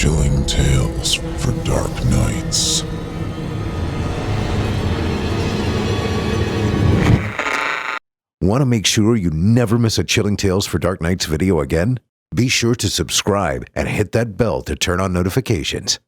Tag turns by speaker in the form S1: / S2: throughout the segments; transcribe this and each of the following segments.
S1: Chilling tales for dark nights.
S2: Want to make sure you never miss a Chilling Tales for Dark Nights video again? Be sure to subscribe and hit that bell to turn on notifications.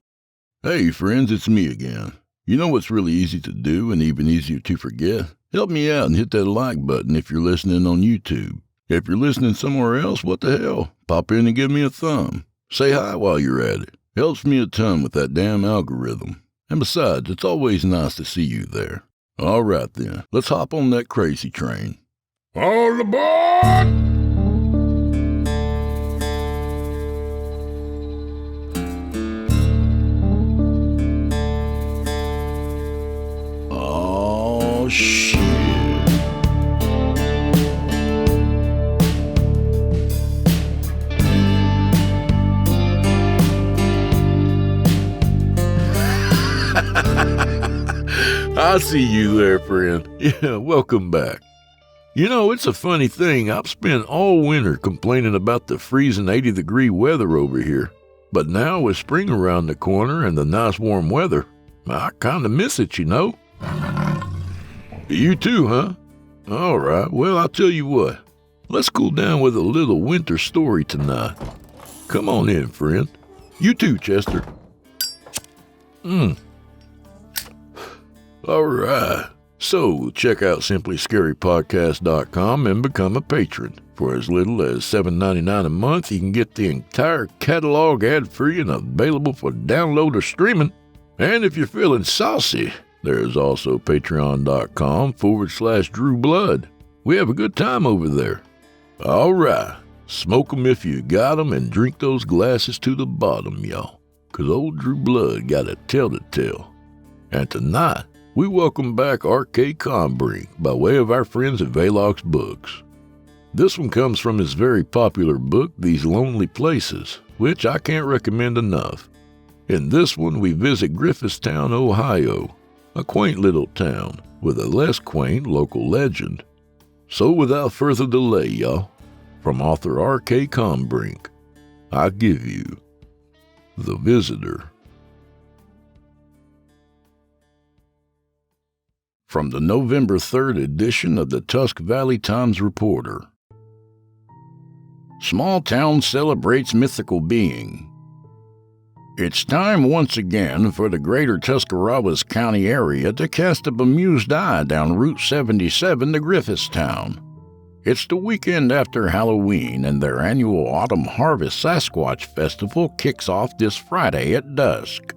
S3: Hey friends, it's me again. You know what's really easy to do and even easier to forget? Help me out and hit that like button if you're listening on YouTube. If you're listening somewhere else, what the hell? Pop in and give me a thumb. Say hi while you're at it. Helps me a ton with that damn algorithm. And besides, it's always nice to see you there. All right then, let's hop on that crazy train. All aboard! Oh, shit. I see you there, friend. Yeah, welcome back. You know, it's a funny thing. I've spent all winter complaining about the freezing 80-degree weather over here. But now with spring around the corner and the nice warm weather, I kind of miss it, you know? You too, huh? All right, well, I'll tell you what. Let's cool down with a little winter story tonight. Come on in, friend. You too, Chester. All right. So, check out simplyscarypodcast.com and become a patron. For as little as $7.99 a month, you can get the entire catalog ad-free and available for download or streaming. And if you're feeling saucy, there's also patreon.com/DrewBlood. We have a good time over there. All right. Smoke 'em if you got 'em and drink those glasses to the bottom, y'all. 'Cause old Drew Blood got a tale to tell. And tonight, we welcome back R.K. Kombrinck by way of our friends at VELOX Books. This one comes from his very popular book, These Lonely Places, which I can't recommend enough. In this one, we visit Griffithstown, Ohio, a quaint little town with a less quaint local legend. So without further delay, y'all, from author R.K. Kombrinck, I give you The Visitor. From the November 3rd edition of the Tusk Valley Times-Reporter. Small town celebrates mythical being. It's time once again for the greater Tuscarawas County area to cast a bemused eye down Route 77 to Griffithstown. It's the weekend after Halloween, and their annual Autumn Harvest Sasquatch Festival kicks off this Friday at dusk.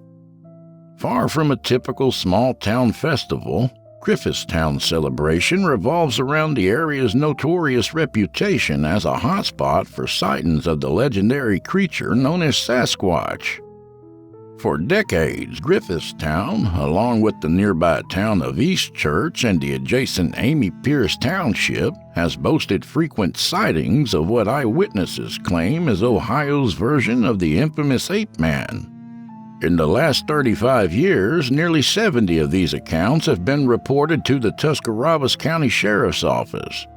S3: Far from a typical small-town festival, Griffithstown's celebration revolves around the area's notorious reputation as a hotspot for sightings of the legendary creature known as Sasquatch. For decades, Griffithstown, along with the nearby town of East Church and the adjacent Amy Pierce Township, has boasted frequent sightings of what eyewitnesses claim is Ohio's version of the infamous Ape Man. In the last 35 years, nearly 70 of these accounts have been reported to the Tuscarawas County Sheriff's Office.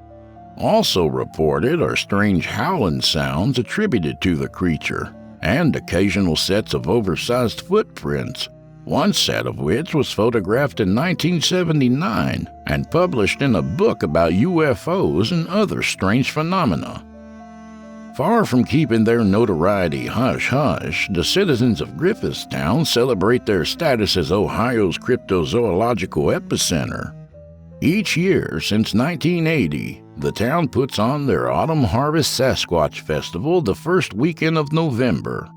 S3: Also reported are strange howling sounds attributed to the creature, and occasional sets of oversized footprints, one set of which was photographed in 1979 and published in a book about UFOs and other strange phenomena. Far from keeping their notoriety hush-hush, the citizens of Griffithstown celebrate their status as Ohio's cryptozoological epicenter. Each year since 1980, the town puts on their Autumn Harvest Sasquatch Festival the first weekend of November.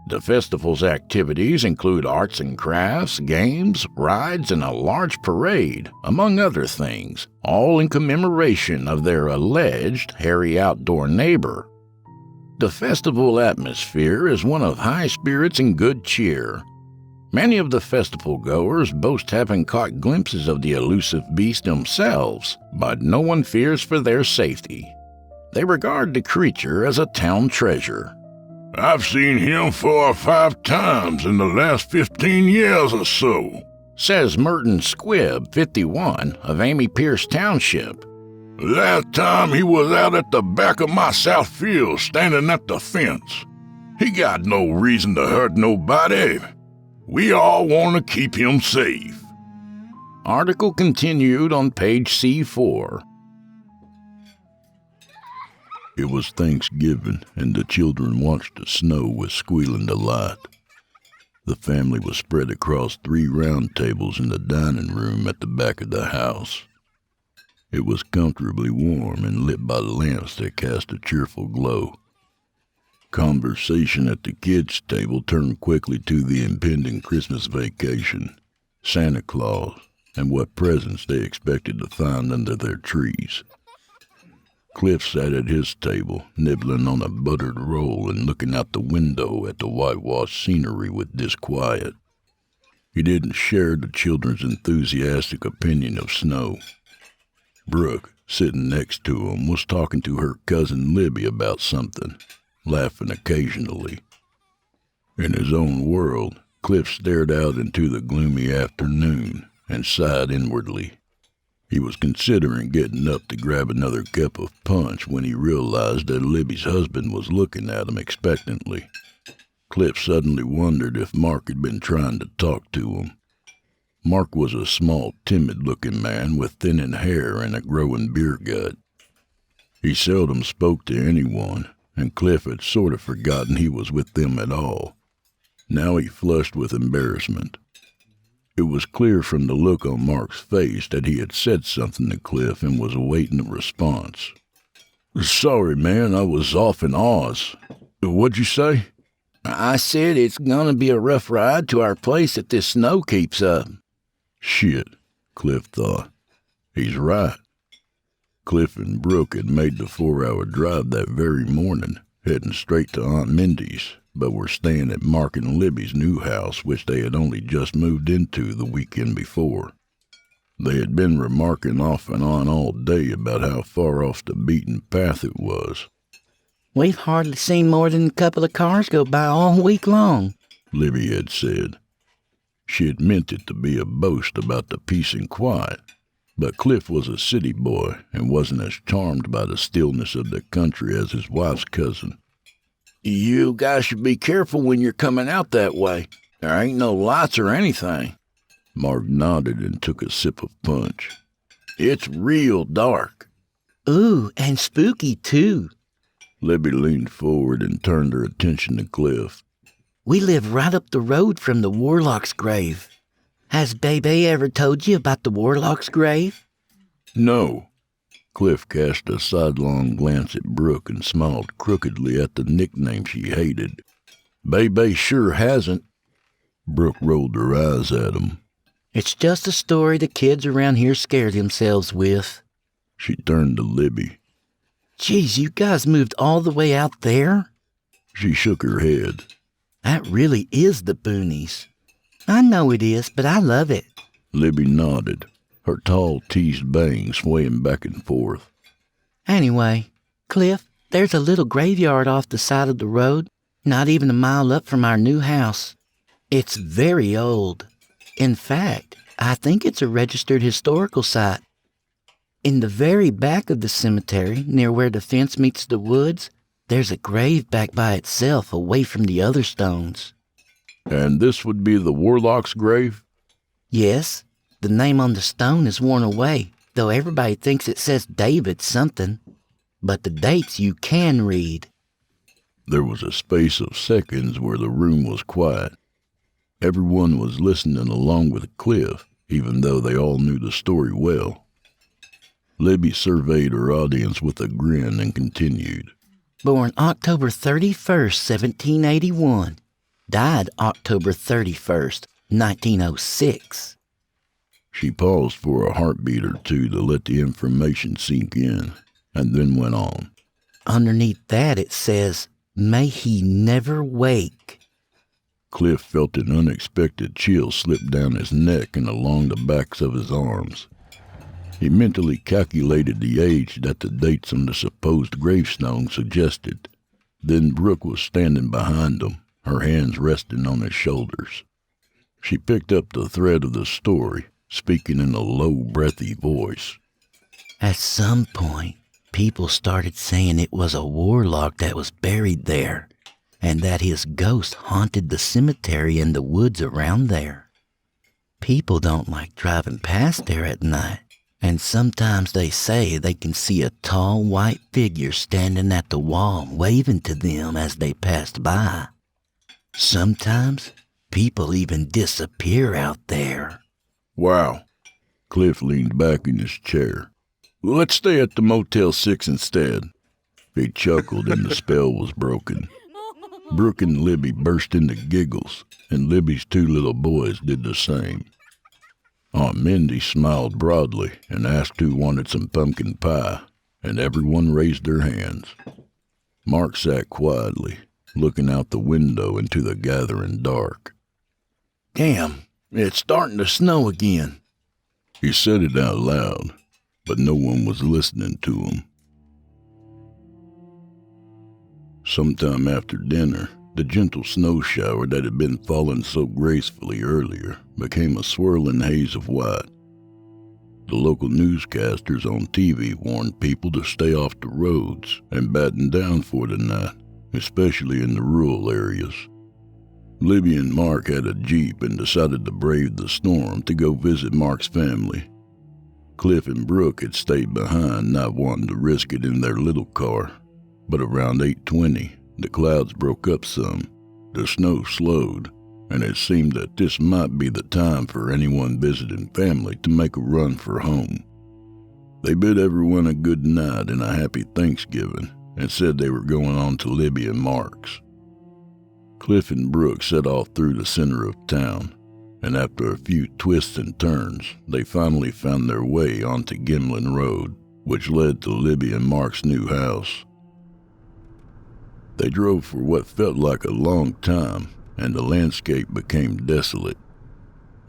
S3: The festival's activities include arts and crafts, games, rides, and a large parade, among other things, all in commemoration of their alleged hairy outdoor neighbor. The festival atmosphere is one of high spirits and good cheer. Many of the festival goers boast having caught glimpses of the elusive beast themselves, but no one fears for their safety. They regard the creature as a town treasure.
S4: I've seen him 4 or 5 times in the last 15 years or so,
S3: says Merton Squibb, 51, of Amy Pierce Township.
S4: Last time he was out at the back of my south field standing at the fence. He got no reason to hurt nobody. We all want to keep him safe.
S3: Article continued on page C4.
S4: It was Thanksgiving, and the children watched the snow with squealing delight. The family was spread across 3 round tables in the dining room at the back of the house. It was comfortably warm and lit by lamps that cast a cheerful glow. Conversation at the kids' table turned quickly to the impending Christmas vacation, Santa Claus, and what presents they expected to find under their trees. Cliff sat at his table, nibbling on a buttered roll and looking out the window at the whitewashed scenery with disquiet. He didn't share the children's enthusiastic opinion of snow. Brooke, sitting next to him, was talking to her cousin Libby about something, laughing occasionally. In his own world, Cliff stared out into the gloomy afternoon and sighed inwardly. He was considering getting up to grab another cup of punch when he realized that Libby's husband was looking at him expectantly. Cliff suddenly wondered if Mark had been trying to talk to him. Mark was a small, timid-looking man with thinning hair and a growing beer gut. He seldom spoke to anyone, and Cliff had sort of forgotten he was with them at all. Now he flushed with embarrassment. It was clear from the look on Mark's face that he had said something to Cliff and was awaiting a response. "Sorry, man, I was off in Oz. What'd you say?"
S3: I said it's gonna be a rough ride to our place if this snow keeps up.
S4: Shit, Cliff thought. He's right. Cliff and Brooke had made the 4-hour drive that very morning, heading straight to Aunt Mindy's, but were staying at Mark and Libby's new house, which they had only just moved into the weekend before. They had been remarking off and on all day about how far off the beaten path it was.
S5: "We've hardly seen more than a couple of cars go by all week long,"
S4: Libby had said. She had meant it to be a boast about the peace and quiet, but Cliff was a city boy and wasn't as charmed by the stillness of the country as his wife's cousin.
S3: You guys should be careful when you're coming out that way. There ain't no lights or anything.
S4: Mark nodded and took a sip of punch.
S3: It's real dark.
S5: "Ooh, and spooky, too."
S4: Libby leaned forward and turned her attention to Cliff.
S5: "We live right up the road from the warlock's grave. Has Bebe ever told you about the warlock's grave?"
S4: No. Cliff cast a sidelong glance at Brooke and smiled crookedly at the nickname she hated.
S3: Bebe sure hasn't.
S4: Brooke rolled her eyes at him.
S5: "It's just a story the kids around here scare themselves with."
S4: She turned to Libby.
S5: "Geez, you guys moved all the way out there?"
S4: She shook her head.
S5: "That really is the boonies." "I know it is, but I love it."
S4: Libby nodded, her tall, teased bang swaying back and forth.
S5: "Anyway, Cliff, there's a little graveyard off the side of the road, not even a mile up from our new house. It's very old. In fact, I think it's a registered historical site. In the very back of the cemetery, near where the fence meets the woods, there's a grave back by itself away from the other stones."
S4: "And this would be the warlock's grave?"
S5: "Yes, the name on the stone is worn away, though everybody thinks it says David something. But the dates you can read."
S4: There was a space of seconds where the room was quiet. Everyone was listening along with Cliff, even though they all knew the story well. Libby surveyed her audience with a grin and continued.
S5: "Born October 31st, 1781. Died October 31st, 1906.
S4: She paused for a heartbeat or two to let the information sink in, and then went on.
S5: Underneath that it says, 'May he never wake.'"
S4: Cliff felt an unexpected chill slip down his neck and along the backs of his arms. He mentally calculated the age that the dates on the supposed gravestone suggested. Then Brooke was standing behind him, her hands resting on his shoulders. She picked up the thread of the story, speaking in a low, breathy voice.
S5: "At some point, people started saying it was a warlock that was buried there. and that his ghost haunted the cemetery and the woods around there. People don't like driving past there at night, and sometimes they say they can see a tall white figure standing at the wall waving to them as they passed by. Sometimes people even disappear out there.
S4: Wow. Cliff leaned back in his chair. Let's stay at the Motel 6 instead. He chuckled and the spell was broken. Brooke and Libby burst into giggles, and Libby's two little boys did the same. Aunt Mindy smiled broadly and asked who wanted some pumpkin pie, and everyone raised their hands. Mark sat quietly, looking out the window into the gathering dark.
S3: Damn, it's starting to snow again.
S4: He said it out loud, but no one was listening to him. Sometime after dinner, the gentle snow shower that had been falling so gracefully earlier became a swirling haze of white. The local newscasters on TV warned people to stay off the roads and batten down for the night, especially in the rural areas. Libby and Mark had a Jeep and decided to brave the storm to go visit Mark's family. Cliff and Brooke had stayed behind, not wanting to risk it in their little car. But around 8:20, the clouds broke up some, the snow slowed, and it seemed that this might be the time for anyone visiting family to make a run for home. They bid everyone a good night and a happy Thanksgiving, and said they were going on to Libby and Mark's. Cliff and Brooke set off through the center of town, and after a few twists and turns, they finally found their way onto Gimlin Road, which led to Libby and Mark's new house. They drove for what felt like a long time, and the landscape became desolate.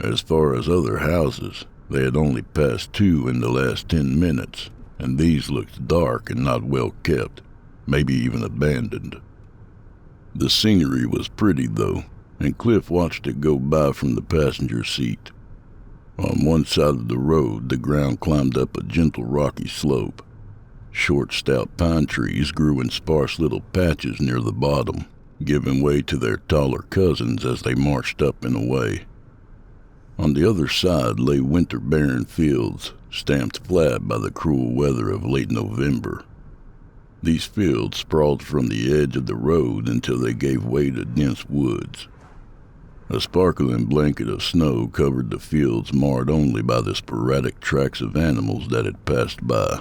S4: As far as other houses, they had only passed 2 in the last 10 minutes, and these looked dark and not well kept, maybe even abandoned. The scenery was pretty, though, and Cliff watched it go by from the passenger seat. On one side of the road, the ground climbed up a gentle rocky slope. Short, stout pine trees grew in sparse little patches near the bottom, giving way to their taller cousins as they marched up and away. On the other side lay winter-barren fields, stamped flat by the cruel weather of late November. These fields sprawled from the edge of the road until they gave way to dense woods. A sparkling blanket of snow covered the fields, marred only by the sporadic tracks of animals that had passed by.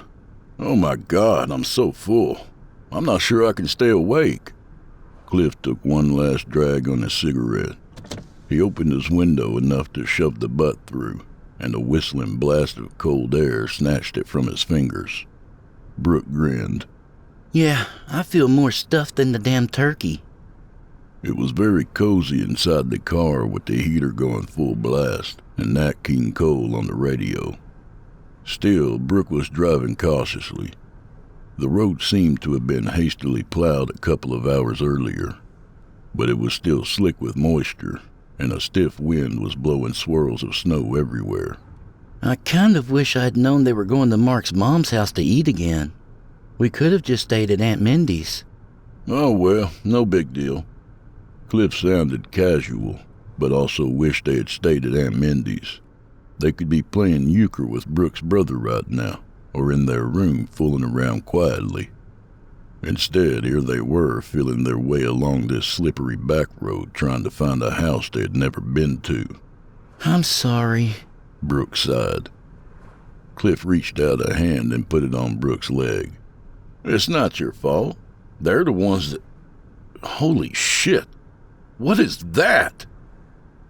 S4: Oh my God, I'm so full. I'm not sure I can stay awake. Cliff took one last drag on his cigarette. He opened his window enough to shove the butt through, and a whistling blast of cold air snatched it from his fingers. Brooke grinned.
S5: Yeah, I feel more stuffed than the damn turkey.
S4: It was very cozy inside the car with the heater going full blast and Nat King Cole on the radio. Still, Brooke was driving cautiously. The road seemed to have been hastily plowed a couple of hours earlier, but it was still slick with moisture, and a stiff wind was blowing swirls of snow everywhere.
S5: I kind of wish I'd known they were going to Mark's mom's house to eat again. We could have just stayed at Aunt Mindy's.
S4: Oh well, no big deal. Cliff sounded casual, but also wished they had stayed at Aunt Mindy's. They could be playing euchre with Brooke's brother right now, or in their room fooling around quietly. Instead, here they were, feeling their way along this slippery back road, trying to find a house they had never been to.
S5: I'm sorry,
S4: Brooke sighed. Cliff reached out a hand and put it on Brooke's leg. It's not your fault. They're the ones that... Holy shit! What is that?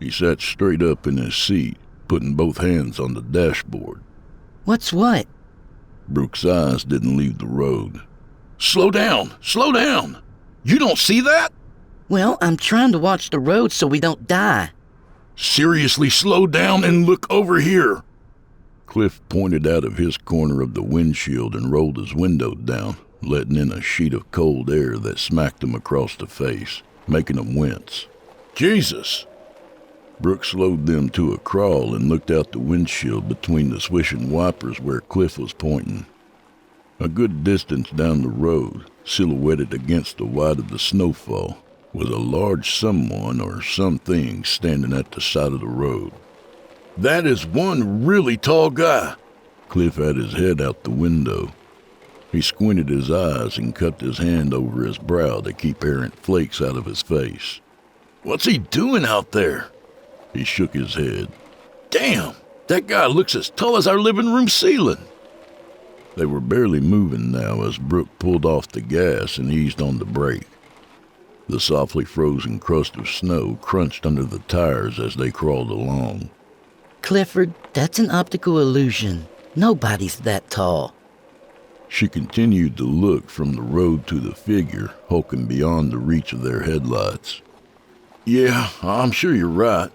S4: He sat straight up in his seat, putting both hands on the dashboard.
S5: What's what?
S4: Brooke's eyes didn't leave the road. Slow down! Slow down! You don't see that?
S5: Well, I'm trying to watch the road so we don't die.
S4: Seriously, slow down and look over here. Cliff pointed out of his corner of the windshield and rolled his window down, letting in a sheet of cold air that smacked him across the face, making him wince. Jesus! Brooke slowed them to a crawl and looked out the windshield between the swishing wipers where Cliff was pointing. A good distance down the road, silhouetted against the white of the snowfall, was a large someone or something standing at the side of the road.
S3: That is one really tall guy.
S4: Cliff had his head out the window. He squinted his eyes and cupped his hand over his brow to keep errant flakes out of his face.
S3: What's he doing out there?
S4: He shook his head.
S3: Damn, that guy looks as tall as our living room ceiling.
S4: They were barely moving now as Brooke pulled off the gas and eased on the brake. The softly frozen crust of snow crunched under the tires as they crawled along.
S5: Clifford, that's an optical illusion. Nobody's that tall.
S4: She continued to look from the road to the figure, hulking beyond the reach of their headlights.
S3: Yeah, I'm sure you're right.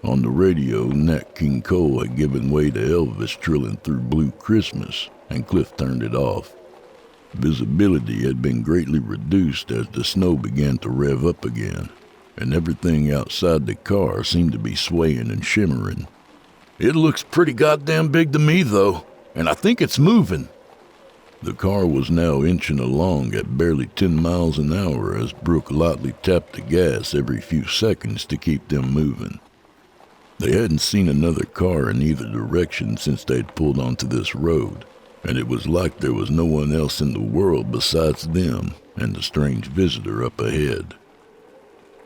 S4: On the radio, Nat King Cole had given way to Elvis trilling through Blue Christmas, and Cliff turned it off. Visibility had been greatly reduced as the snow began to rev up again, and everything outside the car seemed to be swaying and shimmering.
S3: It looks pretty goddamn big to me, though, and I think it's moving.
S4: The car was now inching along at barely 10 miles an hour as Brooke lightly tapped the gas every few seconds to keep them moving. They hadn't seen another car in either direction since they'd pulled onto this road, and it was like there was no one else in the world besides them and the strange visitor up ahead.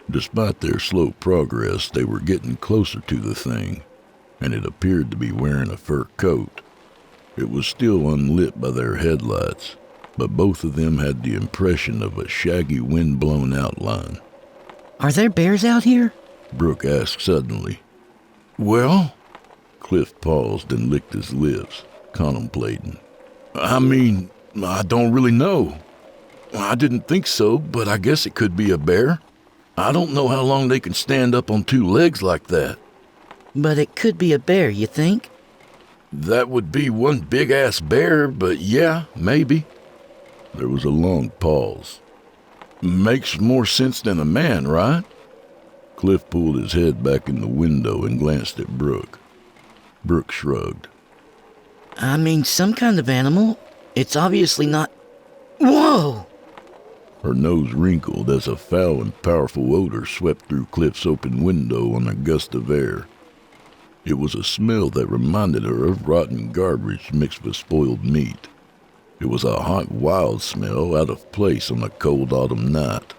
S4: Despite their slow progress, they were getting closer to the thing, and it appeared to be wearing a fur coat. It was still unlit by their headlights, but both of them had the impression of a shaggy wind-blown outline.
S5: Are there bears out here?
S4: Brooke asked suddenly.
S3: Well?
S4: Cliff paused and licked his lips, contemplating.
S3: I mean, I don't really know. I didn't think so, but I guess it could be a bear. I don't know how long they can stand up on two legs like that.
S5: But it could be a bear, you think?
S3: That would be one big-ass bear, but yeah, maybe.
S4: There was a long pause.
S3: Makes more sense than a man, right?
S4: Cliff pulled his head back in the window and glanced at Brooke. Brooke shrugged.
S5: I mean, some kind of animal. It's obviously not... Whoa!
S4: Her nose wrinkled as a foul and powerful odor swept through Cliff's open window on a gust of air. It was a smell that reminded her of rotten garbage mixed with spoiled meat. It was a hot, wild smell out of place on a cold autumn night.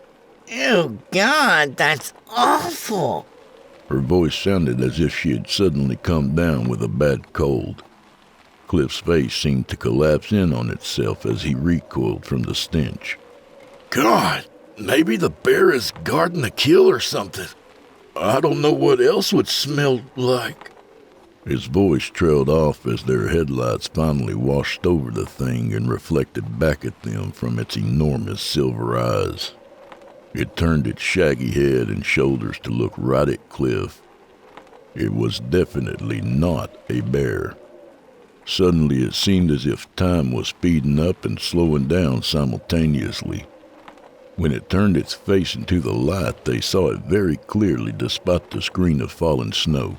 S5: Ew, God, that's awful.
S4: Her voice sounded as if she had suddenly come down with a bad cold. Cliff's face seemed to collapse in on itself as he recoiled from the stench.
S3: God, maybe the bear is guarding the kill or something. I don't know what else would smell like.
S4: His voice trailed off as their headlights finally washed over the thing and reflected back at them from its enormous silver eyes. It turned its shaggy head and shoulders to look right at Cliff. It was definitely not a bear. Suddenly it seemed as if time was speeding up and slowing down simultaneously. When it turned its face into the light, they saw it very clearly despite the screen of fallen snow.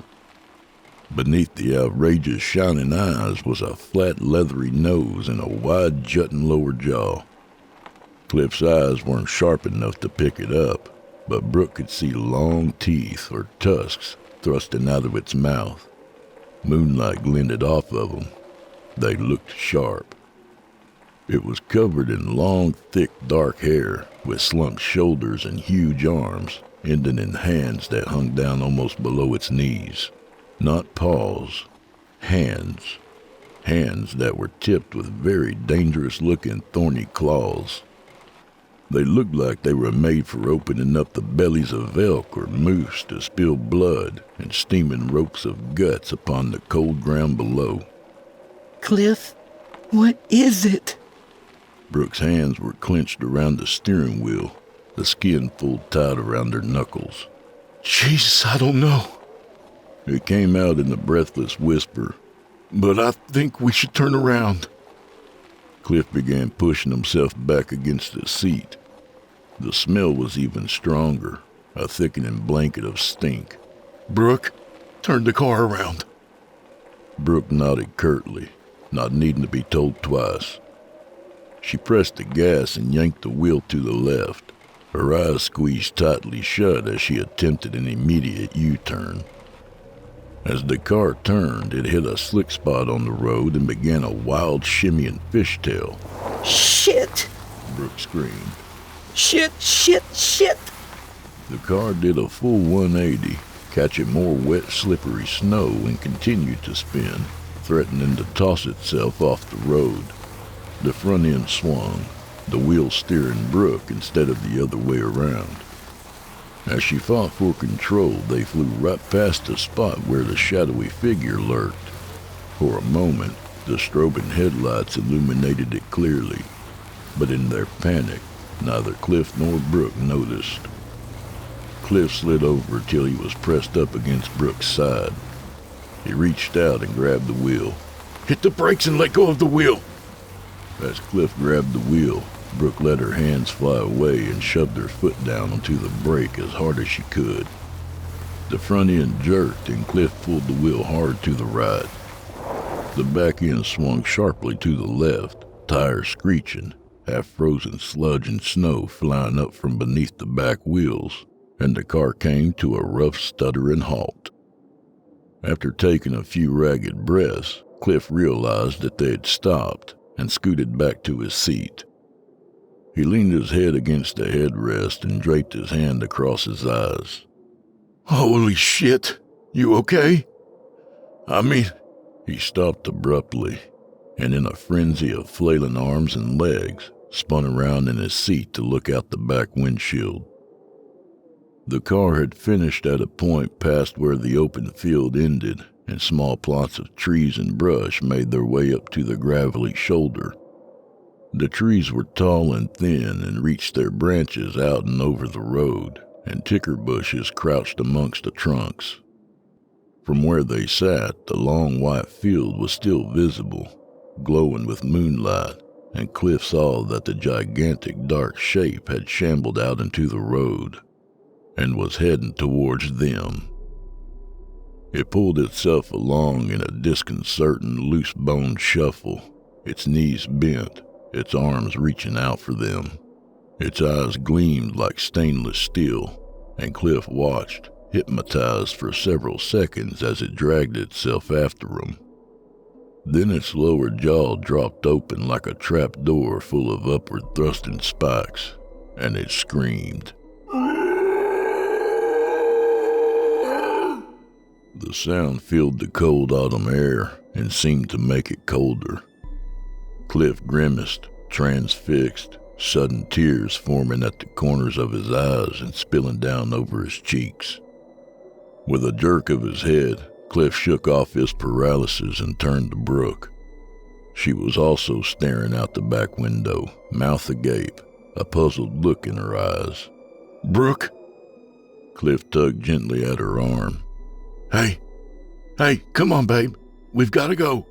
S4: Beneath the outrageous shining eyes was a flat leathery nose and a wide jutting lower jaw. Cliff's eyes weren't sharp enough to pick it up, but Brooke could see long teeth or tusks thrusting out of its mouth. Moonlight glinted off of them. They looked sharp. It was covered in long, thick, dark hair, with slumped shoulders and huge arms, ending in hands that hung down almost below its knees. Not paws, hands. Hands that were tipped with very dangerous-looking thorny claws. They looked like they were made for opening up the bellies of elk or moose to spill blood and steaming ropes of guts upon the cold ground below.
S5: Cliff, what is it?
S4: Brooke's hands were clenched around the steering wheel, the skin pulled tight around her knuckles.
S3: Jesus, I don't know.
S4: It came out in a breathless whisper.
S3: But I think we should turn around.
S4: Cliff began pushing himself back against the seat. The smell was even stronger, a thickening blanket of stink.
S3: Brooke, turn the car around.
S4: Brooke nodded curtly, not needing to be told twice. She pressed the gas and yanked the wheel to the left. Her eyes squeezed tightly shut as she attempted an immediate U-turn. As the car turned, it hit a slick spot on the road and began a wild shimmying fishtail.
S5: Shit!
S4: Brooke screamed.
S5: Shit, shit, shit!
S4: The car did a full 180, catching more wet, slippery snow and continued to spin, threatening to toss itself off the road. The front end swung, the wheel steering Brooke instead of the other way around. As she fought for control, they flew right past the spot where the shadowy figure lurked. For a moment, the strobing headlights illuminated it clearly, but in their panic, neither Cliff nor Brooke noticed. Cliff slid over till he was pressed up against Brooke's side. He reached out and grabbed the wheel.
S3: Hit the brakes and let go of the wheel.
S4: As Cliff grabbed the wheel, Brooke let her hands fly away and shoved her foot down onto the brake as hard as she could. The front end jerked and Cliff pulled the wheel hard to the right. The back end swung sharply to the left, tires screeching, half-frozen sludge and snow flying up from beneath the back wheels, and the car came to a rough, stuttering halt. After taking a few ragged breaths, Cliff realized that they had stopped and scooted back to his seat. He leaned his head against the headrest and draped his hand across his eyes.
S3: Holy shit! You okay?
S4: He stopped abruptly, and in a frenzy of flailing arms and legs, spun around in his seat to look out the back windshield. The car had finished at a point past where the open field ended, and small plots of trees and brush made their way up to the gravelly shoulder. The trees were tall and thin and reached their branches out and over the road, and ticker bushes crouched amongst the trunks. From where they sat, the long white field was still visible, glowing with moonlight, and Cliff saw that the gigantic dark shape had shambled out into the road and was heading towards them. It pulled itself along in a disconcerting, loose-boned shuffle, its knees bent, its arms reaching out for them. Its eyes gleamed like stainless steel, and Cliff watched, hypnotized for several seconds as it dragged itself after him. Then its lower jaw dropped open like a trap door full of upward thrusting spikes, and it screamed. The sound filled the cold autumn air and seemed to make it colder. Cliff grimaced, transfixed, sudden tears forming at the corners of his eyes and spilling down over his cheeks. With a jerk of his head, Cliff shook off his paralysis and turned to Brooke. She was also staring out the back window, mouth agape, a puzzled look in her eyes.
S3: Brooke?
S4: Cliff tugged gently at her arm.
S3: Hey, come on, babe. We've got to go.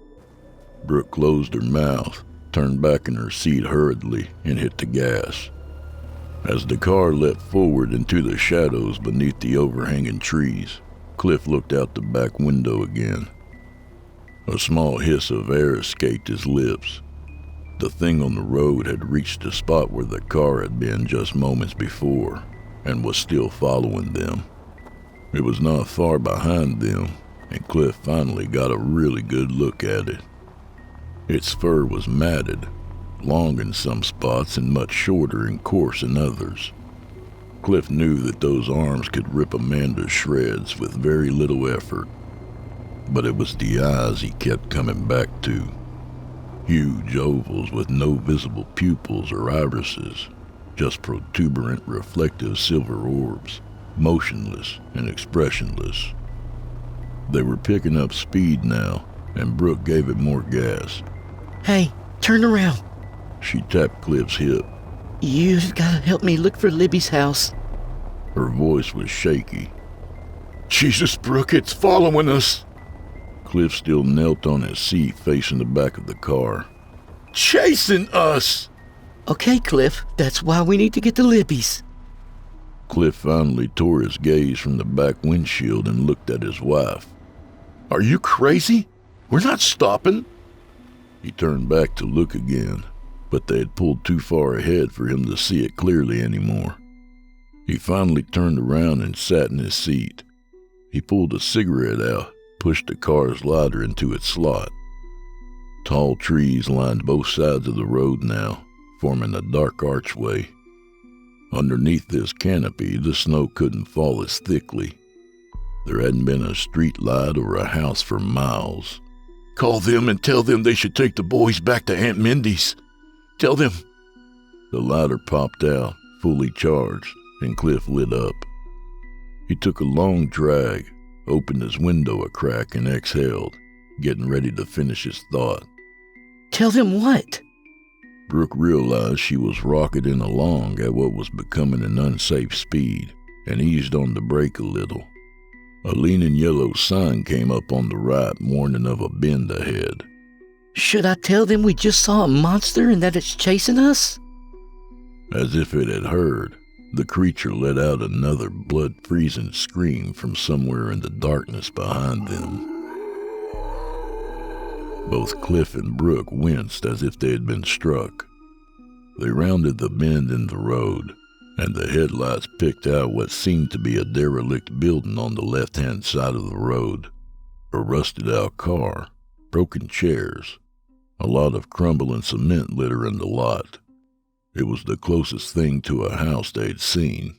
S4: Brooke closed her mouth, turned back in her seat hurriedly, and hit the gas. As the car leapt forward into the shadows beneath the overhanging trees, Cliff looked out the back window again. A small hiss of air escaped his lips. The thing on the road had reached the spot where the car had been just moments before, and was still following them. It was not far behind them, and Cliff finally got a really good look at it. Its fur was matted, long in some spots and much shorter and coarse in others. Cliff knew that those arms could rip a man to shreds with very little effort. But it was the eyes he kept coming back to. Huge ovals with no visible pupils or irises, just protuberant reflective silver orbs, motionless and expressionless. They were picking up speed now, and Brooke gave it more gas.
S5: Hey, turn around.
S4: She tapped Cliff's hip.
S5: You've got to help me look for Libby's house.
S4: Her voice was shaky.
S3: Jesus, Brooke, it's following us.
S4: Cliff still knelt on his seat facing the back of the car.
S3: Chasing us!
S5: Okay, Cliff, that's why we need to get to Libby's.
S4: Cliff finally tore his gaze from the back windshield and looked at his wife.
S3: Are you crazy? We're not stopping.
S4: He turned back to look again, but they had pulled too far ahead for him to see it clearly anymore. He finally turned around and sat in his seat. He pulled a cigarette out, pushed the car's lighter into its slot. Tall trees lined both sides of the road now, forming a dark archway. Underneath this canopy, the snow couldn't fall as thickly. There hadn't been a street light or a house for miles.
S3: Call them and tell them they should take the boys back to Aunt Mindy's. Tell them.
S4: The lighter popped out, fully charged, and Cliff lit up. He took a long drag, opened his window a crack, and exhaled, getting ready to finish his thought.
S5: Tell them what?
S4: Brooke realized she was rocketing along at what was becoming an unsafe speed and eased on the brake a little. A leaning yellow sign came up on the right, warning of a bend ahead.
S5: Should I tell them we just saw a monster and that it's chasing us?
S4: As if it had heard, the creature let out another blood-freezing scream from somewhere in the darkness behind them. Both Cliff and Brooke winced as if they had been struck. They rounded the bend in the road, and the headlights picked out what seemed to be a derelict building on the left-hand side of the road. A rusted-out car, broken chairs, a lot of crumbling cement littering the lot. It was the closest thing to a house they'd seen.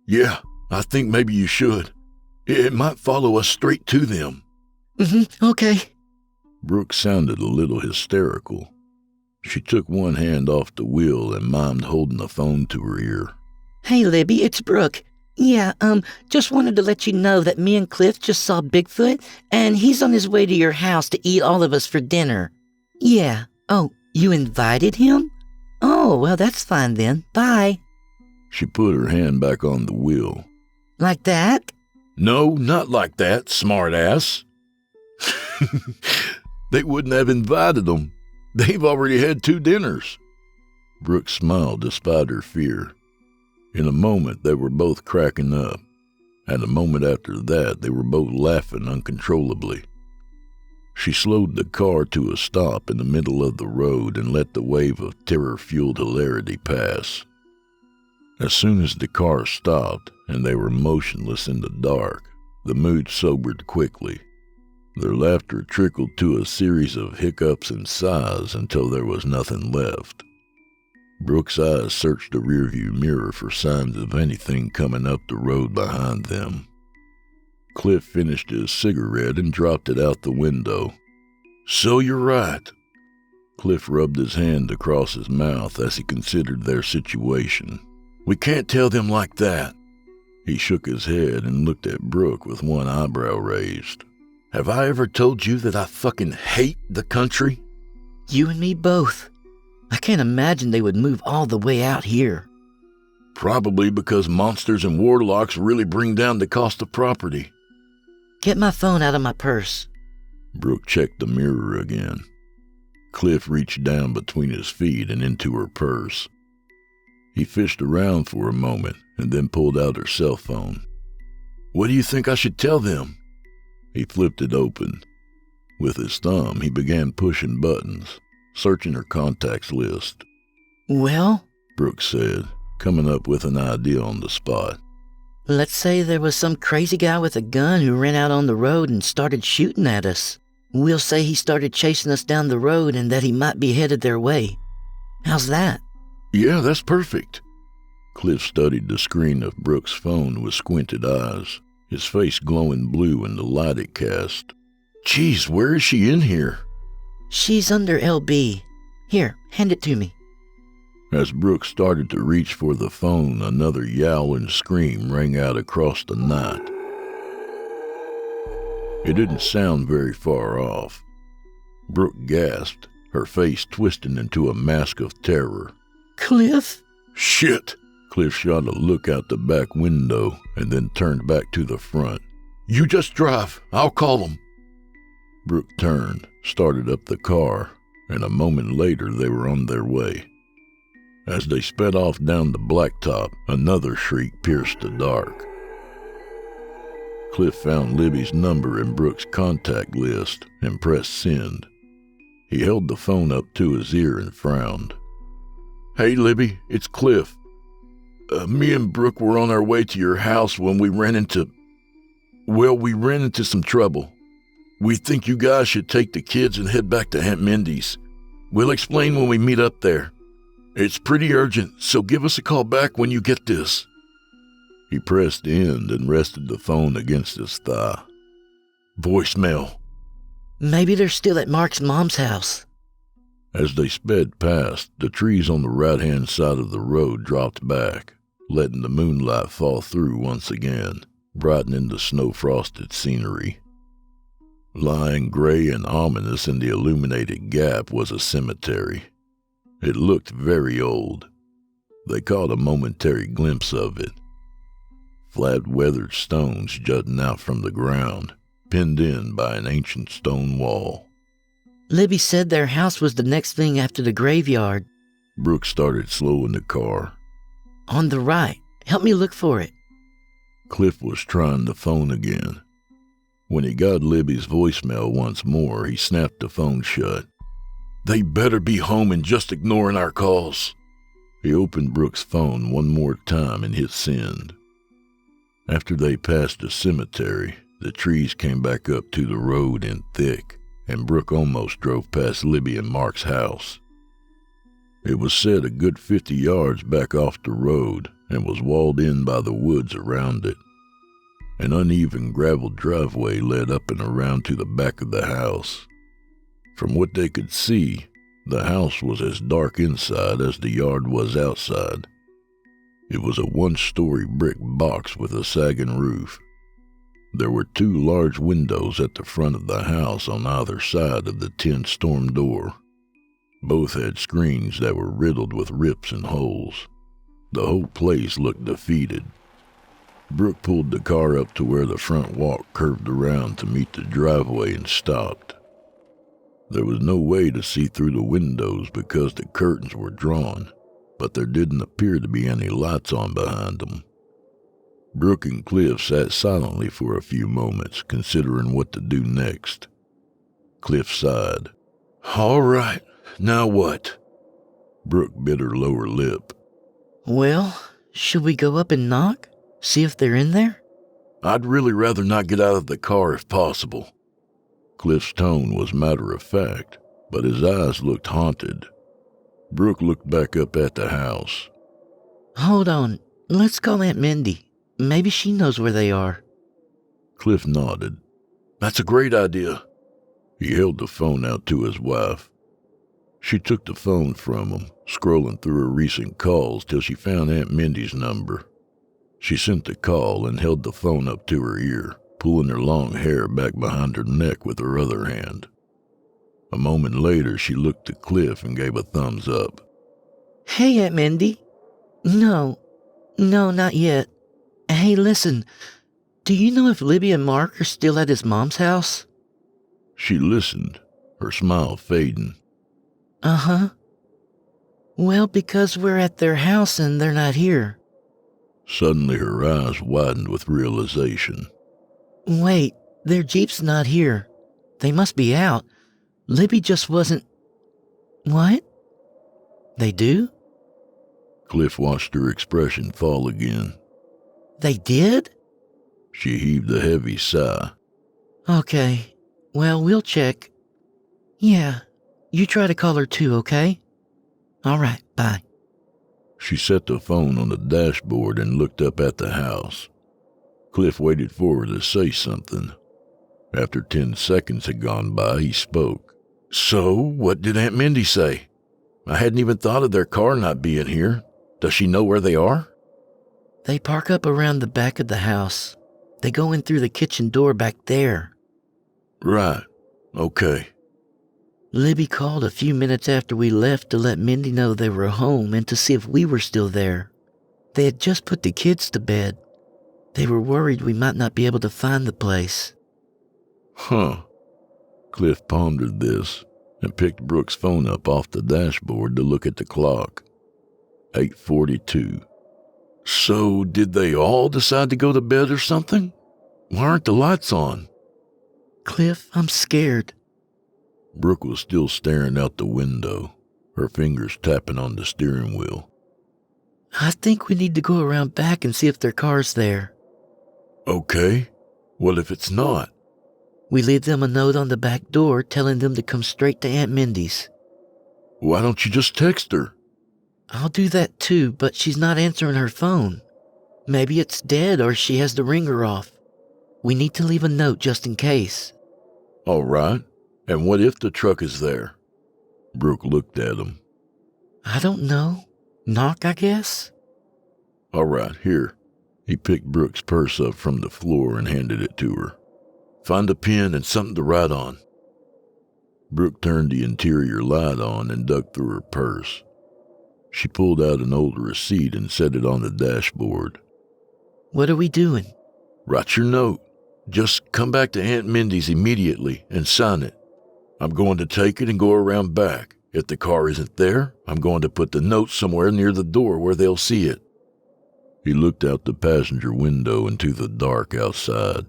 S3: Yeah, I think maybe you should. It might follow us straight to them.
S5: Okay.
S4: Brooke sounded a little hysterical. She took one hand off the wheel and mimed holding the phone to her ear.
S5: Hey, Libby, it's Brooke. Yeah, just wanted to let you know that me and Cliff just saw Bigfoot, and he's on his way to your house to eat all of us for dinner. Yeah. Oh, you invited him? Oh, well, that's fine then. Bye.
S4: She put her hand back on the wheel.
S5: Like that?
S3: No, not like that, smartass. They wouldn't have invited them. They've already had 2 dinners.
S4: Brooke smiled despite her fear. In a moment, they were both cracking up, and a moment after that, they were both laughing uncontrollably. She slowed the car to a stop in the middle of the road and let the wave of terror-fueled hilarity pass. As soon as the car stopped and they were motionless in the dark, the mood sobered quickly. Their laughter trickled to a series of hiccups and sighs until there was nothing left. Brooke's eyes searched the rearview mirror for signs of anything coming up the road behind them. Cliff finished his cigarette and dropped it out the window.
S3: So you're right.
S4: Cliff rubbed his hand across his mouth as he considered their situation.
S3: We can't tell them like that.
S4: He shook his head and looked at Brooke with one eyebrow raised.
S3: Have I ever told you that I fucking hate the country?
S5: You and me both. I can't imagine they would move all the way out here.
S3: Probably because monsters and warlocks really bring down the cost of property.
S5: Get my phone out of my purse.
S4: Brooke checked the mirror again. Cliff reached down between his feet and into her purse. He fished around for a moment and then pulled out her cell phone.
S3: What do you think I should tell them?
S4: He flipped it open. With his thumb, he began pushing buttons, searching her contacts list.
S5: Well,
S4: Brooke said, coming up with an idea on the spot.
S5: Let's say there was some crazy guy with a gun who ran out on the road and started shooting at us. We'll say he started chasing us down the road and that he might be headed their way. How's that?
S3: Yeah, that's perfect.
S4: Cliff studied the screen of Brooke's phone with squinted eyes, his face glowing blue in the light it cast.
S3: Geez, where is she in here?
S5: She's under LB. Here, hand it to me.
S4: As Brooke started to reach for the phone, another yowling scream rang out across the night. It didn't sound very far off. Brooke gasped, her face twisting into a mask of terror.
S5: Cliff?
S3: Shit!
S4: Cliff shot a look out the back window and then turned back to the front.
S3: You just drive. I'll call them.
S4: Brooke turned, started up the car, and a moment later they were on their way. As they sped off down the blacktop, another shriek pierced the dark. Cliff found Libby's number in Brooke's contact list and pressed send. He held the phone up to his ear and frowned.
S3: Hey, Libby, it's Cliff.
S4: Me and Brooke were on our way to your house when we ran into some trouble. We think you guys should take the kids and head back to Aunt Mindy's. We'll explain when we meet up there. It's pretty urgent, so give us a call back when you get this." He pressed end and rested the phone against his thigh. Voicemail.
S5: Maybe they're still at Mark's mom's house.
S4: As they sped past, the trees on the right-hand side of the road dropped back, letting the moonlight fall through once again, brightening the snow-frosted scenery. Lying gray and ominous in the illuminated gap was a cemetery. It looked very old. They caught a momentary glimpse of it. Flat weathered stones jutting out from the ground, pinned in by an ancient stone wall.
S5: Libby said their house was the next thing after the graveyard.
S4: Brooke started slowing the car.
S5: On the right. Help me look for it.
S4: Cliff was trying the phone again. When he got Libby's voicemail once more, he snapped the phone shut. "They better be home and just ignoring our calls." He opened Brooke's phone one more time and hit send. After they passed the cemetery, the trees came back up to the road in thick, and Brooke almost drove past Libby and Mark's house. It was set a good 50 yards back off the road and was walled in by the woods around it. An uneven gravel driveway led up and around to the back of the house. From what they could see, the house was as dark inside as the yard was outside. It was a one-story brick box with a sagging roof. There were 2 large windows at the front of the house on either side of the tin storm door. Both had screens that were riddled with rips and holes. The whole place looked defeated. Brooke pulled the car up to where the front walk curved around to meet the driveway and stopped. There was no way to see through the windows because the curtains were drawn, but there didn't appear to be any lights on behind them. Brooke and Cliff sat silently for a few moments, considering what to do next. Cliff sighed. "All right, now what?" Brooke bit her lower lip.
S5: Well, should we go up and knock? See if they're in there?
S4: "I'd really rather not get out of the car if possible." Cliff's tone was matter-of-fact, but his eyes looked haunted. Brooke looked back up at the house.
S5: Hold on. Let's call Aunt Mindy. Maybe she knows where they are.
S4: Cliff nodded. "That's a great idea." He held the phone out to his wife. She took the phone from him, scrolling through her recent calls till she found Aunt Mindy's number. She sent the call and held the phone up to her ear, pulling her long hair back behind her neck with her other hand. A moment later, she looked at Cliff and gave a thumbs up.
S5: Hey, Aunt Mindy. No, not yet. Hey, listen. Do you know if Libby and Mark are still at his mom's house?
S4: She listened, her smile fading.
S5: Uh-huh. Well, because we're at their house and they're not here.
S4: Suddenly her eyes widened with realization.
S5: Wait, their Jeep's not here. They must be out. Libby just wasn't... What? They do?
S4: Cliff watched her expression fall again.
S5: They did?
S4: She heaved a heavy sigh.
S5: Okay. Well, we'll check. Yeah. You try to call her too, okay? All right, bye.
S4: She set the phone on the dashboard and looked up at the house. Cliff waited for her to say something. After 10 seconds had gone by, he spoke. So, what did Aunt Mindy say? I hadn't even thought of their car not being here. Does she know where they are?
S5: They park up around the back of the house. They go in through the kitchen door back there.
S4: Right. Okay.
S5: Libby called a few minutes after we left to let Mindy know they were home and to see if we were still there. They had just put the kids to bed. They were worried we might not be able to find the place.
S4: Huh. Cliff pondered this and picked Brooke's phone up off the dashboard to look at the clock. 8:42. So, did they all decide to go to bed or something? Why aren't the lights on?
S5: Cliff, I'm scared.
S4: Brooke was still staring out the window, her fingers tapping on the steering wheel.
S5: I think we need to go around back and see if their car's there.
S4: Okay. What if it's not?
S5: We leave them a note on the back door telling them to come straight to Aunt Mindy's.
S4: Why don't you just text her?
S5: I'll do that too, but she's not answering her phone. Maybe it's dead or she has the ringer off. We need to leave a note just in case.
S4: All right. And what if the truck is there? Brooke looked at him.
S5: I don't know. Knock, I guess?
S4: All right, here. He picked Brooke's purse up from the floor and handed it to her. Find a pen and something to write on. Brooke turned the interior light on and dug through her purse. She pulled out an old receipt and set it on the dashboard.
S5: What are we doing?
S4: Write your note. Just come back to Aunt Mindy's immediately and sign it. I'm going to take it and go around back. If the car isn't there, I'm going to put the note somewhere near the door where they'll see it. He looked out the passenger window into the dark outside.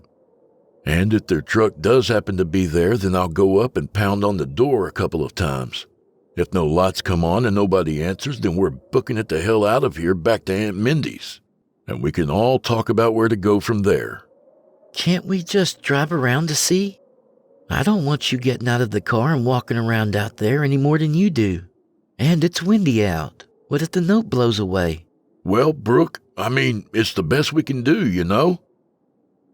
S4: And if their truck does happen to be there, then I'll go up and pound on the door a couple of times. If no lights come on and nobody answers, then we're booking it the hell out of here back to Aunt Mindy's. And we can all talk about where to go from there.
S5: Can't we just drive around to see? I don't want you getting out of the car and walking around out there any more than you do. And it's windy out. What if the note blows away?
S4: Well, Brooke, it's the best we can do, you know?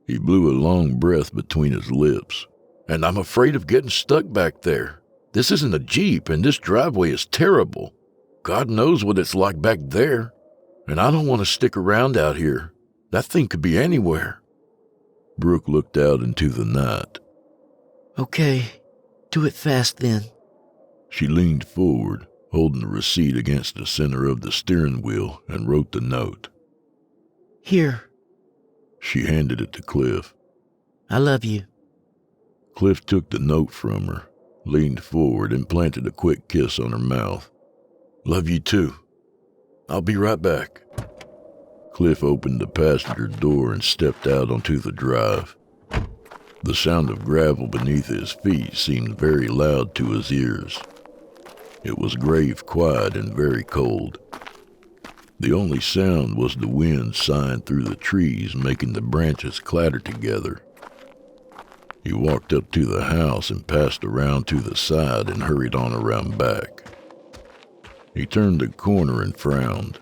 S4: He blew a long breath between his lips. And I'm afraid of getting stuck back there. This isn't a Jeep, and this driveway is terrible. God knows what it's like back there. And I don't want to stick around out here. That thing could be anywhere. Brooke looked out into the night.
S5: Okay, do it fast then.
S4: She leaned forward, holding the receipt against the center of the steering wheel, and wrote the note.
S5: Here.
S4: She handed it to Cliff.
S5: I love you.
S4: Cliff took the note from her, leaned forward, and planted a quick kiss on her mouth. Love you too. I'll be right back. Cliff opened the passenger door and stepped out onto the drive. The sound of gravel beneath his feet seemed very loud to his ears. It was grave quiet and very cold. The only sound was the wind sighing through the trees, making the branches clatter together. He walked up to the house and passed around to the side and hurried on around back. He turned the corner and frowned.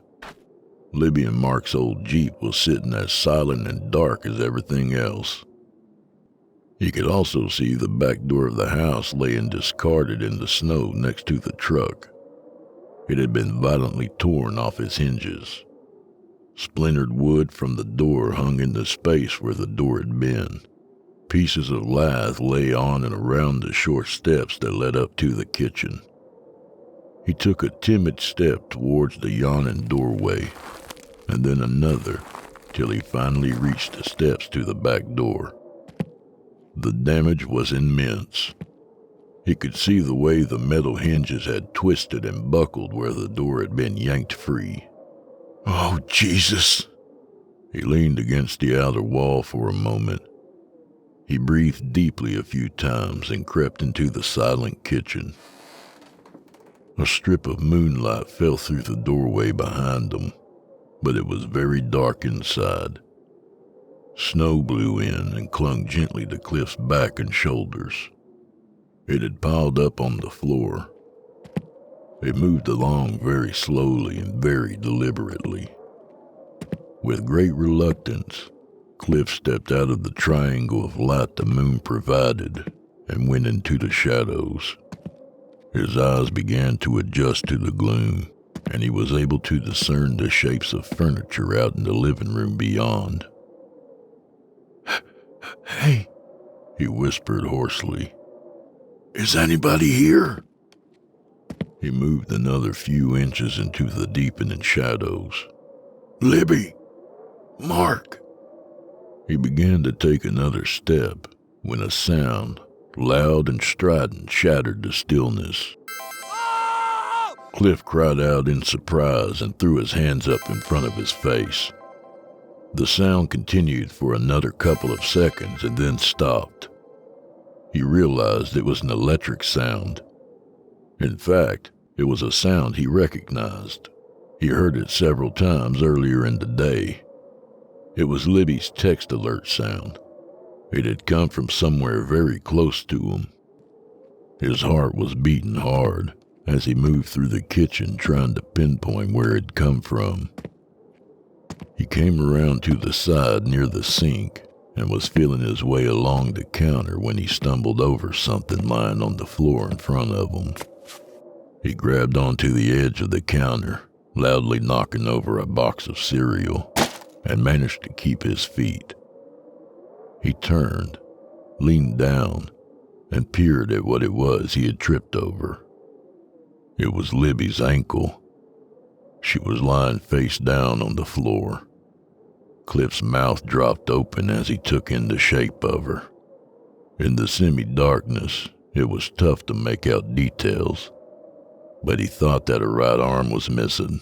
S4: Libby and Mark's old Jeep was sitting as silent and dark as everything else. He could also see the back door of the house laying discarded in the snow next to the truck. It had been violently torn off its hinges. Splintered wood from the door hung in the space where the door had been. Pieces of lath lay on and around the short steps that led up to the kitchen. He took a timid step towards the yawning doorway, and then another, till he finally reached the steps to the back door. The damage was immense. He could see the way the metal hinges had twisted and buckled where the door had been yanked free. Oh, Jesus! He leaned against the outer wall for a moment. He breathed deeply a few times and crept into the silent kitchen. A strip of moonlight fell through the doorway behind him, but it was very dark inside. Snow blew in and clung gently to Cliff's back and shoulders. It had piled up on the floor. It moved along very slowly and very deliberately. With great reluctance, Cliff stepped out of the triangle of light the moon provided and went into the shadows. His eyes began to adjust to the gloom, and he was able to discern the shapes of furniture out in the living room beyond. Hey, he whispered hoarsely. Is anybody here? He moved another few inches into the deepening shadows. Libby! Mark! He began to take another step when a sound, loud and strident, shattered the stillness. Cliff cried out in surprise and threw his hands up in front of his face. The sound continued for another couple of seconds and then stopped. He realized it was an electric sound. In fact, it was a sound he recognized. He heard it several times earlier in the day. It was Libby's text alert sound. It had come from somewhere very close to him. His heart was beating hard as he moved through the kitchen trying to pinpoint where it had come from. He came around to the side near the sink and was feeling his way along the counter when he stumbled over something lying on the floor in front of him. He grabbed onto the edge of the counter, loudly knocking over a box of cereal, and managed to keep his feet. He turned, leaned down, and peered at what it was he had tripped over. It was Libby's ankle. She was lying face down on the floor. Cliff's mouth dropped open as he took in the shape of her. In the semi-darkness, it was tough to make out details, but he thought that her right arm was missing.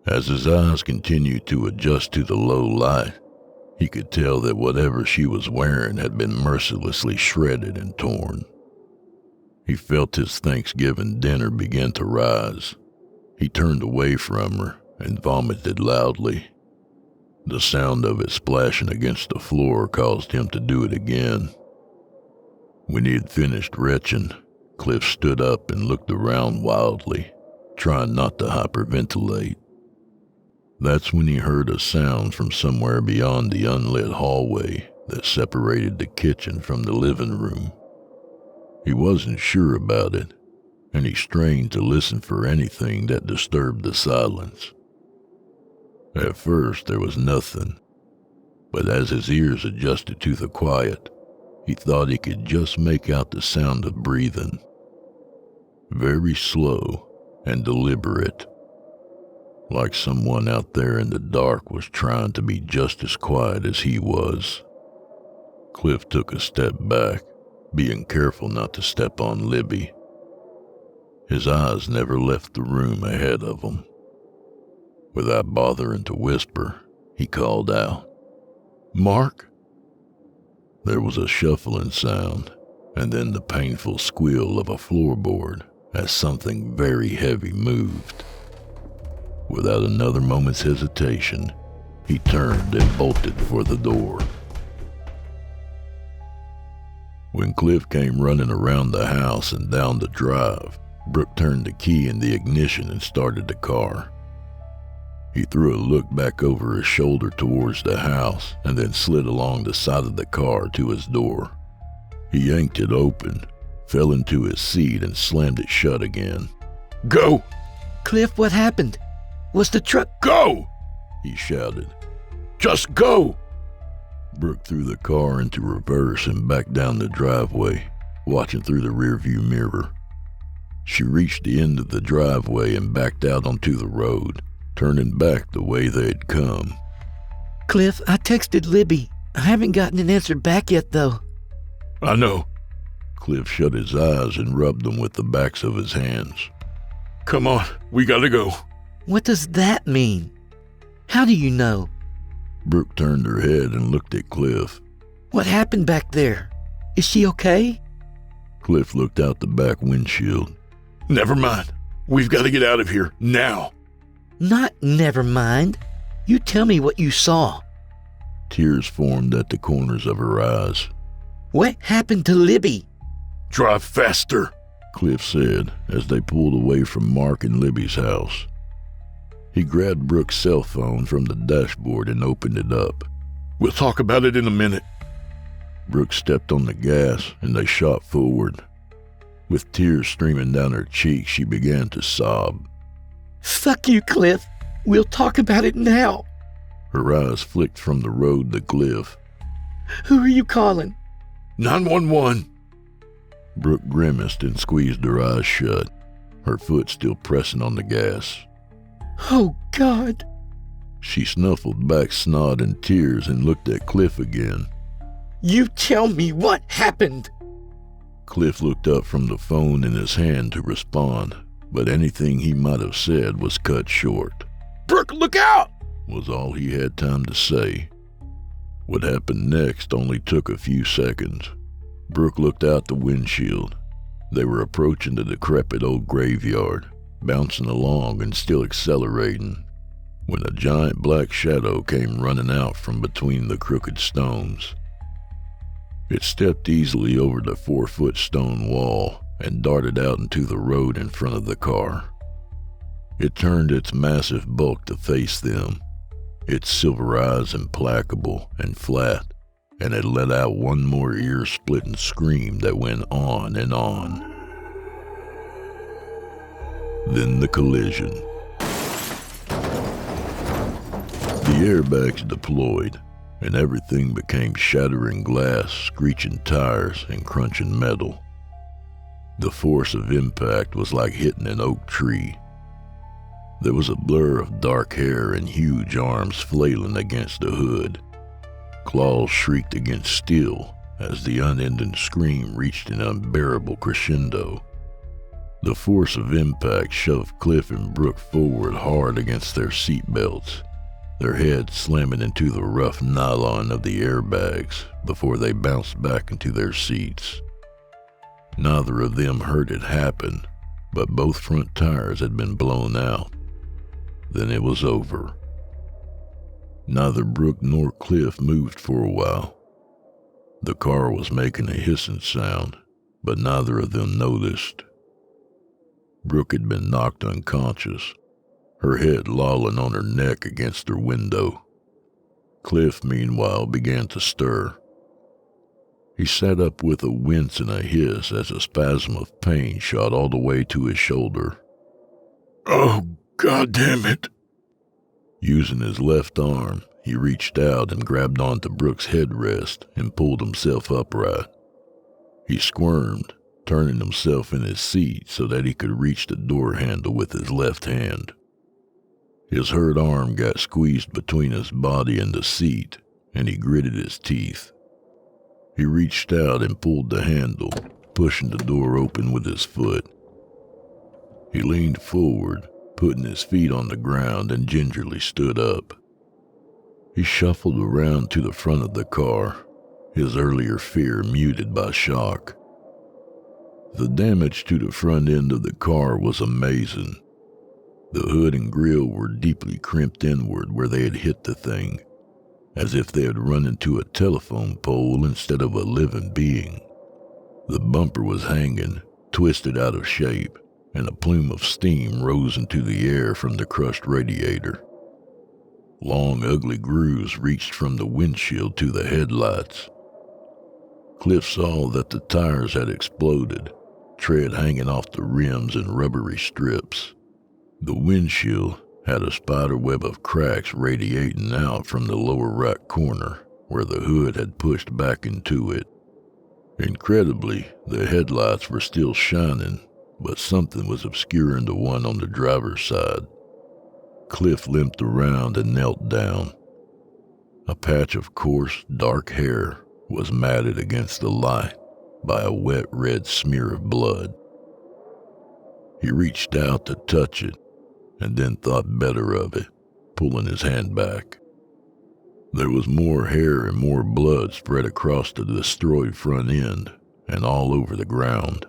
S4: As his eyes continued to adjust to the low light, he could tell that whatever she was wearing had been mercilessly shredded and torn. He felt his Thanksgiving dinner begin to rise. He turned away from her and vomited loudly. The sound of it splashing against the floor caused him to do it again. When he had finished retching, Cliff stood up and looked around wildly, trying not to hyperventilate. That's when he heard a sound from somewhere beyond the unlit hallway that separated the kitchen from the living room. He wasn't sure about it, and he strained to listen for anything that disturbed the silence. At first, there was nothing, but as his ears adjusted to the quiet, he thought he could just make out the sound of breathing. Very slow and deliberate, like someone out there in the dark was trying to be just as quiet as he was. Cliff took a step back, being careful not to step on Libby. His eyes never left the room ahead of him. Without bothering to whisper, he called out, "Mark?" There was a shuffling sound, and then the painful squeal of a floorboard as something very heavy moved. Without another moment's hesitation, he turned and bolted for the door. When Cliff came running around the house and down the drive, Brooke turned the key in the ignition and started the car. He threw a look back over his shoulder towards the house and then slid along the side of the car to his door. He yanked it open, fell into his seat, and slammed it shut again. "Go!"
S5: Cliff, what happened? Was the truck...
S4: "Go!" he shouted. "Just go!" Brooke threw the car into reverse and back down the driveway, watching through the rearview mirror. She reached the end of the driveway and backed out onto the road, turning back the way they had come.
S5: Cliff, I texted Libby. I haven't gotten an answer back yet, though.
S4: "I know." Cliff shut his eyes and rubbed them with the backs of his hands. "Come on, we gotta go."
S5: What does that mean? How do you know?
S4: Brooke turned her head and looked at Cliff.
S5: What happened back there? Is she okay?
S4: Cliff looked out the back windshield. "Never mind. We've got to get out of here, now."
S5: Not never mind. You tell me what you saw.
S4: Tears formed at the corners of her eyes.
S5: What happened to Libby?
S4: "Drive faster," Cliff said as they pulled away from Mark and Libby's house. He grabbed Brooke's cell phone from the dashboard and opened it up. "We'll talk about it in a minute." Brooke stepped on the gas and they shot forward. With tears streaming down her cheeks, she began to sob.
S5: Fuck you, Cliff. We'll talk about it now.
S4: Her eyes flicked from the road to Cliff.
S5: Who are you calling?
S4: 911. Brooke grimaced and squeezed her eyes shut, her foot still pressing on the gas.
S5: Oh, God.
S4: She snuffled back snot and tears and looked at Cliff again.
S5: You tell me what happened.
S4: Cliff looked up from the phone in his hand to respond, but anything he might have said was cut short. "Brooke, look out!" was all he had time to say. What happened next only took a few seconds. Brooke looked out the windshield. They were approaching the decrepit old graveyard, bouncing along and still accelerating, when a giant black shadow came running out from between the crooked stones. It stepped easily over the 4-foot stone wall and darted out into the road in front of the car. It turned its massive bulk to face them, its silver eyes implacable and flat, and it let out one more ear-splitting scream that went on and on. Then the collision. The airbags deployed, and everything became shattering glass, screeching tires, and crunching metal. The force of impact was like hitting an oak tree. There was a blur of dark hair and huge arms flailing against the hood. Claws shrieked against steel as the unending scream reached an unbearable crescendo. The force of impact shoved Cliff and Brooke forward hard against their seatbelts, their heads slamming into the rough nylon of the airbags before they bounced back into their seats. Neither of them heard it happen, but both front tires had been blown out. Then it was over. Neither Brooke nor Cliff moved for a while. The car was making a hissing sound, but neither of them noticed. Brooke had been knocked unconscious, her head lolling on her neck against her window. Cliff, meanwhile, began to stir. He sat up with a wince and a hiss as a spasm of pain shot all the way to his shoulder.
S3: Oh, God damn it.
S4: Using his left arm, he reached out and grabbed onto Brooke's headrest and pulled himself upright. He squirmed, turning himself in his seat so that he could reach the door handle with his left hand. His hurt arm got squeezed between his body and the seat, and he gritted his teeth. He reached out and pulled the handle, pushing the door open with his foot. He leaned forward, putting his feet on the ground, and gingerly stood up. He shuffled around to the front of the car, his earlier fear muted by shock. The damage to the front end of the car was amazing. The hood and grille were deeply crimped inward where they had hit the thing, as if they had run into a telephone pole instead of a living being. The bumper was hanging, twisted out of shape, and a plume of steam rose into the air from the crushed radiator. Long, ugly grooves reached from the windshield to the headlights. Cliff saw that the tires had exploded, tread hanging off the rims in rubbery strips. The windshield had a spiderweb of cracks radiating out from the lower right corner, where the hood had pushed back into it. Incredibly, the headlights were still shining, but something was obscuring the one on the driver's side. Cliff limped around and knelt down. A patch of coarse, dark hair was matted against the light by a wet red smear of blood. He reached out to touch it, and then thought better of it, pulling his hand back. There was more hair and more blood spread across the destroyed front end and all over the ground.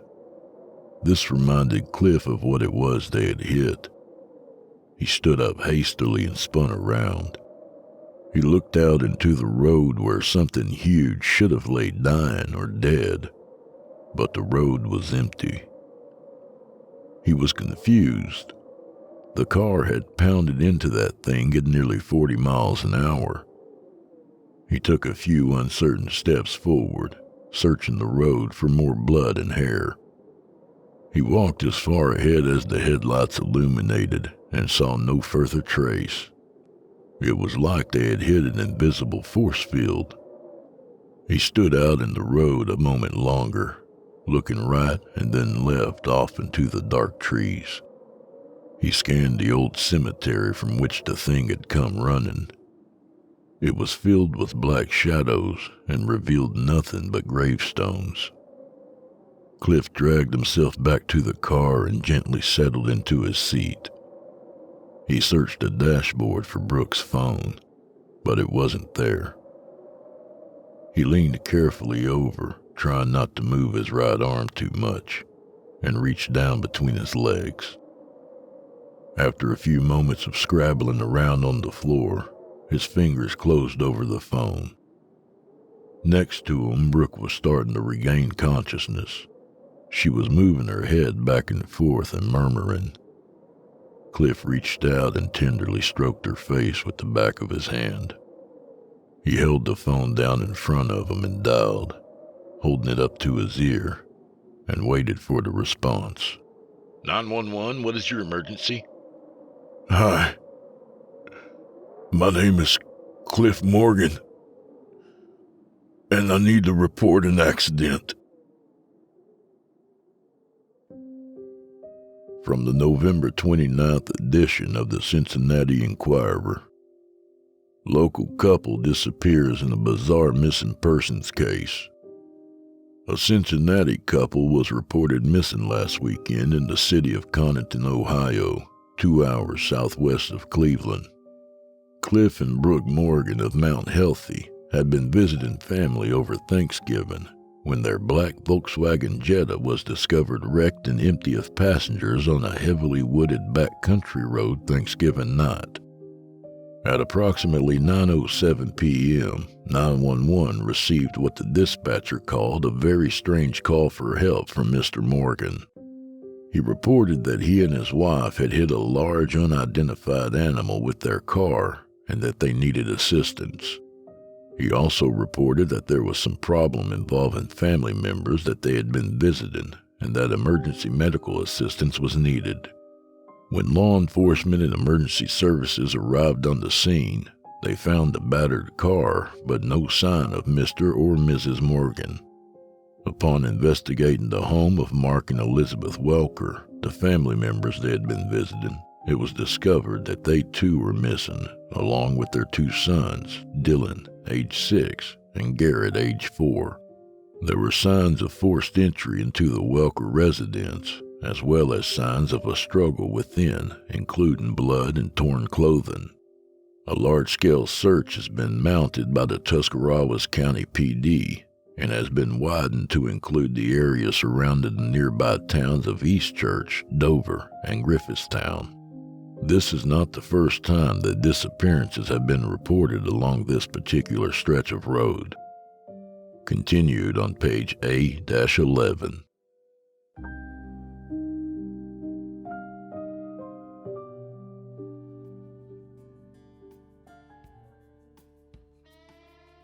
S4: This reminded Cliff of what it was they had hit. He stood up hastily and spun around. He looked out into the road where something huge should have laid dying or dead, but the road was empty. He was confused. The car had pounded into that thing at nearly 40 miles an hour. He took a few uncertain steps forward, searching the road for more blood and hair. He walked as far ahead as the headlights illuminated and saw no further trace. It was like they had hit an invisible force field. He stood out in the road a moment longer, looking right and then left off into the dark trees. He scanned the old cemetery from which the thing had come running. It was filled with black shadows and revealed nothing but gravestones. Cliff dragged himself back to the car and gently settled into his seat. He searched the dashboard for Brooke's phone, but it wasn't there. He leaned carefully over, trying not to move his right arm too much, and reached down between his legs. After a few moments of scrabbling around on the floor, his fingers closed over the phone. Next to him, Brooke was starting to regain consciousness. She was moving her head back and forth and murmuring. Cliff reached out and tenderly stroked her face with the back of his hand. He held the phone down in front of him and dialed, holding it up to his ear, and waited for the response.
S3: 911, what is your emergency?
S4: Hi. My name is Cliff Morgan, and I need to report an accident. From the November 29th edition of the Cincinnati Enquirer. Local couple disappears in a bizarre missing persons case. A Cincinnati couple was reported missing last weekend in the city of Connaughton, Ohio, 2 hours southwest of Cleveland. Cliff and Brooke Morgan of Mount Healthy had been visiting family over Thanksgiving when their black Volkswagen Jetta was discovered wrecked and empty of passengers on a heavily wooded backcountry road Thanksgiving night. At approximately 9:07 p.m., 911 received what the dispatcher called a very strange call for help from Mr. Morgan. He reported that he and his wife had hit a large unidentified animal with their car and that they needed assistance. He also reported that there was some problem involving family members that they had been visiting and that emergency medical assistance was needed. When law enforcement and emergency services arrived on the scene, they found a battered car but no sign of Mr. or Mrs. Morgan. Upon investigating the home of Mark and Elizabeth Welker, the family members they had been visiting, it was discovered that they too were missing, along with their 2 sons, Dylan, age 6, and Garrett, age 4. There were signs of forced entry into the Welker residence, as well as signs of a struggle within, including blood and torn clothing. A large-scale search has been mounted by the Tuscarawas County PD and has been widened to include the area surrounding the nearby towns of Eastchurch, Dover, and Griffithstown. This is not the first time that disappearances have been reported along this particular stretch of road. Continued on page A-11.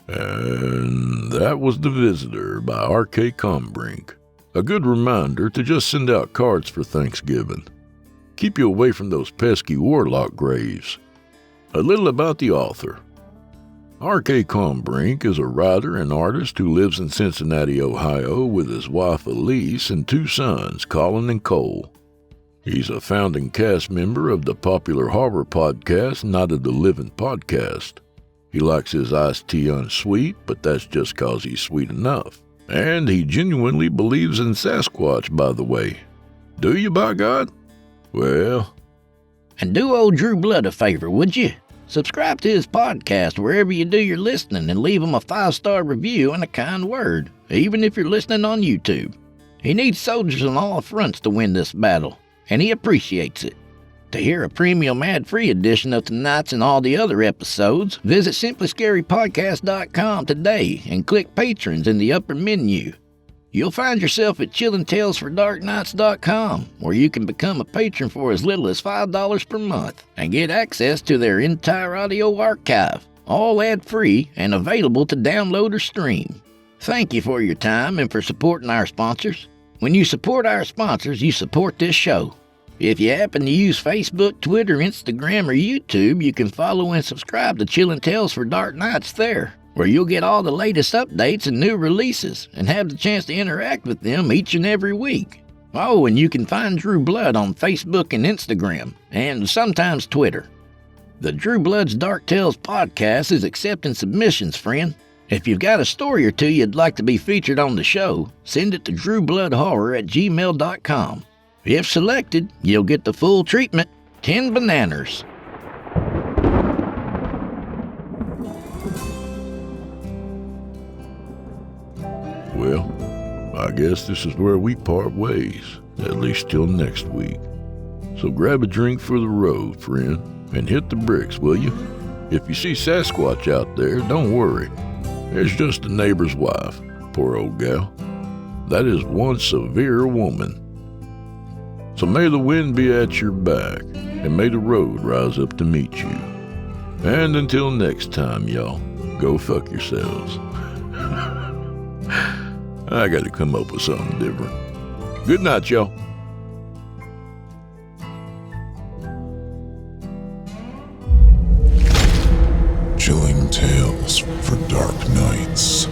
S4: And that was The Visitor by R.K. Kombrinck. A good reminder to just send out cards for Thanksgiving. Keep you away from those pesky warlock graves. A little about the author. R.K. Kombrinck is a writer and artist who lives in Cincinnati, Ohio with his wife Elise and 2 sons, Colin and Cole. He's a founding cast member of the popular horror podcast Night of the Living Podcast. He likes his iced tea unsweet, but that's just 'cause he's sweet enough. And he genuinely believes in Sasquatch, by the way. Do you, by God? Well...
S5: And do old Drew Blood a favor, would you? Subscribe to his podcast wherever you do your listening and leave him a 5-star review and a kind word, even if you're listening on YouTube. He needs soldiers on all fronts to win this battle, and he appreciates it. To hear a premium ad-free edition of tonight's and all the other episodes, visit simplyscarypodcast.com today and click Patrons in the upper menu. You'll find yourself at chillingtalesfordarknights.com, where you can become a patron for as little as $5 per month and get access to their entire audio archive, all ad-free and available to download or stream. Thank you for your time and for supporting our sponsors. When you support our sponsors, you support this show. If you happen to use Facebook, Twitter, Instagram, or YouTube, you can follow and subscribe to Chillin' Tales for Dark Nights there, where you'll get all the latest updates and new releases and have the chance to interact with them each and every week. Oh, and you can find Drew Blood on Facebook and Instagram, and sometimes Twitter. The Drew Blood's Dark Tales podcast is accepting submissions, friend. If you've got a story or two you'd like to be featured on the show, send it to drewbloodhorror@gmail.com. If selected, you'll get the full treatment, 10 bananas.
S4: Well, I guess this is where we part ways, at least till next week. So grab a drink for the road, friend, and hit the bricks, will you? If you see Sasquatch out there, don't worry. There's just a neighbor's wife, poor old gal. That is one severe woman. So may the wind be at your back, and may the road rise up to meet you. And until next time, y'all, go fuck yourselves. I gotta come up with something different. Good night, y'all.
S1: Chilling tales for dark nights.